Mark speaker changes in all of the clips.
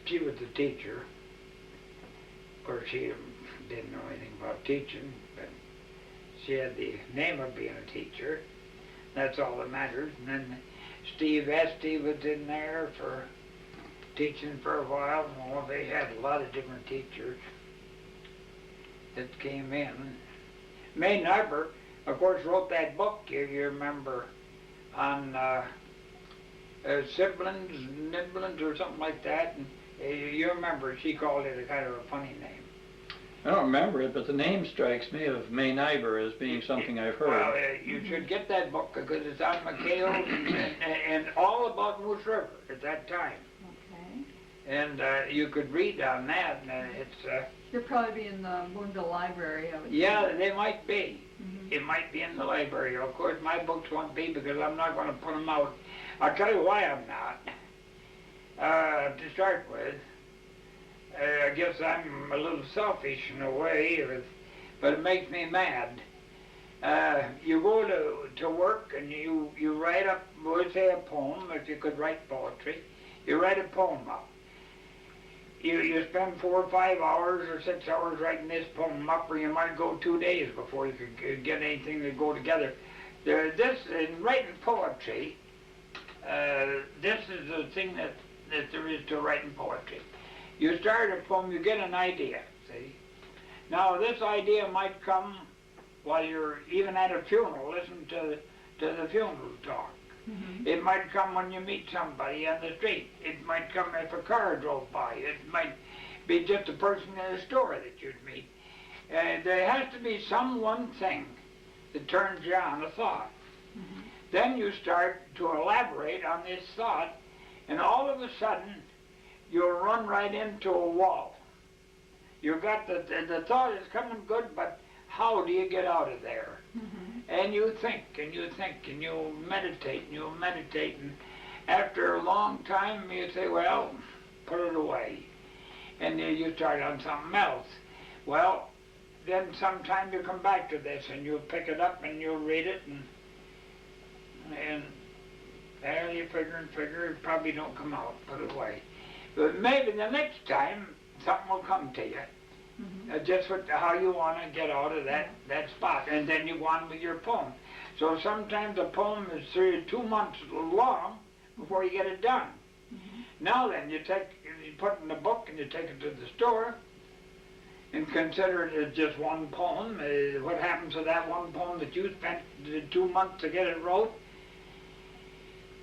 Speaker 1: she was a teacher. Of course, she didn't know anything about teaching, but she had the name of being a teacher. That's all that matters. And then Steve Esty was in there for teaching for a while. Well, they had a lot of different teachers that came in. May Nyberg, of course, wrote that book, you remember, on siblings, nibblings, or something like that. And you remember, she called it a kind of a funny name.
Speaker 2: I don't remember it, but the name strikes me of May Nyber as being something I've heard.
Speaker 1: Well, you should get that book because it's on McHale and all about Moose River at that time.
Speaker 3: Okay.
Speaker 1: And you could read on that, and it's...
Speaker 3: You'll probably be in the Boonville Library, I would
Speaker 1: Yeah,
Speaker 3: think.
Speaker 1: they might be.
Speaker 3: Mm-hmm.
Speaker 1: It might be in the library. Of course, my books won't be because I'm not going to put them out. I'll tell you why I'm not. To start with, I guess I'm a little selfish in a way, but it makes me mad. You go to work and you write up, we'll say a poem, if you could write poetry, you write a poem up. You spend 4 or 5 hours or 6 hours writing this poem up, or you might go 2 days before you could get anything to go together. In writing poetry, this is the thing that there is to writing poetry. You start a poem, you get an idea, see? Now this idea might come while you're even at a funeral, listen to the funeral talk. Mm-hmm. It might come when you meet somebody on the street. It might come if a car drove by. It might be just a person in a store that you'd meet. There has to be some one thing that turns you on a thought. Mm-hmm. Then you start to elaborate on this thought, and all of a sudden, you'll run right into a wall. You've got the thought is coming good, but how do you get out of there? Mm-hmm. And you think, and you think, and you meditate, and after a long time you say, well, put it away. And then you start on something else. Well, then sometime you come back to this, and you pick it up, and you read it, and there you figure, it probably don't come out, put it away. But maybe the next time, something will come to you. Mm-hmm. Just how you want to get out of that spot, and then you go on with your poem. So sometimes a poem is 2 months long before you get it done. Mm-hmm. Now then, you put it in the book and you take it to the store and consider it as just one poem. What happens to that one poem that you spent 2 months to get it wrote?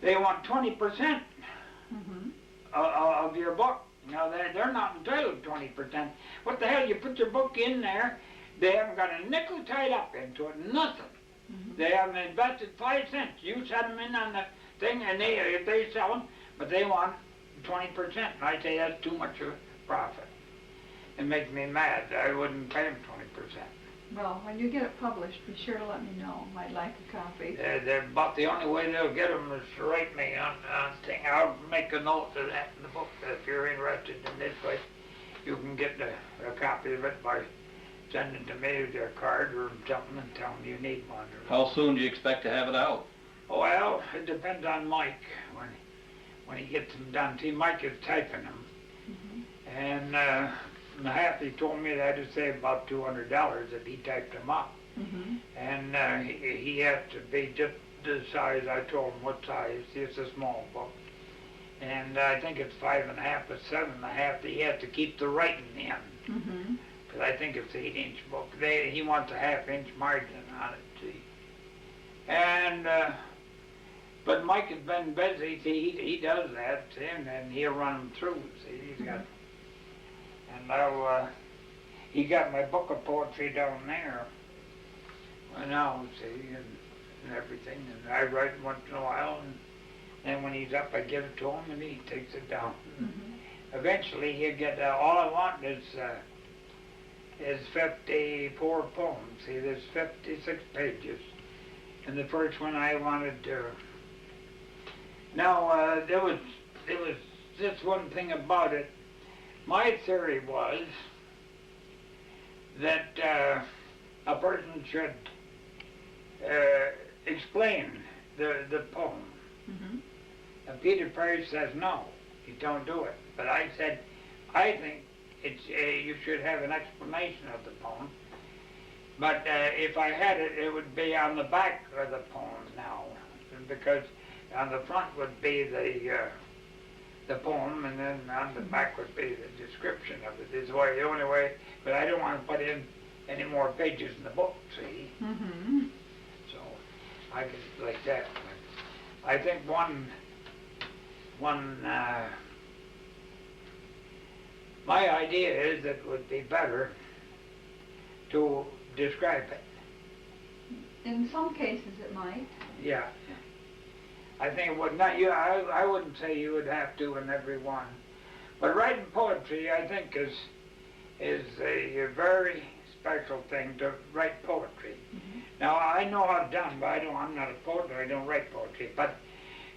Speaker 1: They want 20% mm-hmm. of your book. Now, they're not entitled to 20%. What the hell, you put your book in there, they haven't got a nickel tied up into it, nothing. Mm-hmm. They haven't invested 5 cents. You set them in on the thing, and if they sell them, but they want 20%. And I say that's too much of a profit. It makes me mad. I wouldn't pay them 20%.
Speaker 3: Well, when you get it published, be sure to let me know. I'd like a copy.
Speaker 1: They're about the only way they'll get them is to write me on thing. I'll make a note of that in the book. If you're interested in this way, you can get a copy of it by sending to me with your card or something and telling me you need one.
Speaker 2: How soon do you expect to have it out?
Speaker 1: Well, it depends on Mike when he gets them done. See, Mike is typing them. Mm-hmm. And he told me that I'd save about $200 if he typed them up. Mm-hmm. And he has to be just the size. I told him what size. It's a small book. And I think it's 5.5 or 7.5. He has to keep the writing in. Mm-hmm. Because I think it's 8-inch book. He wants a 1/2-inch margin on it, see. And, but Mike has been busy. See, he does that, see, and then he'll run them through, see. He's got... And now, he got my book of poetry down there. Well, now, see, and everything. And I write once in a while, and then when he's up, I give it to him, and he takes it down. Mm-hmm. Eventually, he'll get, all I want is 54 poems. See, there's 56 pages. And the first one I wanted to... Now, there was just one thing about it. My theory was that a person should explain the poem. Mm-hmm. And Peter Parrish says no, you don't do it. But I said I think it's you should have an explanation of the poem. But if I had it, it would be on the back of the poem now, because on the front would be the poem, and then on the back would be the description of it. Is the only way. But I don't want to put in any more pages in the book. See, so I could like that. But I think my idea is that it would be better to describe it.
Speaker 3: In some cases it might.
Speaker 1: Yeah. I think it would not. I wouldn't say you would have to in every one. But writing poetry, I think, is a very special thing to write poetry. Now, I know how it's done, but I'm not a poet, or I don't write poetry. But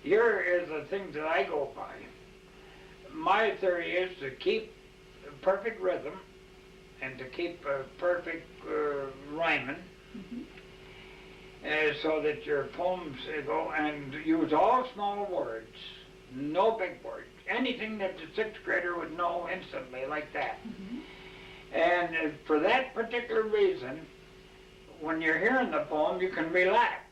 Speaker 1: here is the things that I go by. My theory is to keep perfect rhythm and to keep perfect rhyming, so that your poems go, and use all small words, no big words, anything that the sixth grader would know instantly, like that. And for that particular reason, when you're hearing the poem, you can relax.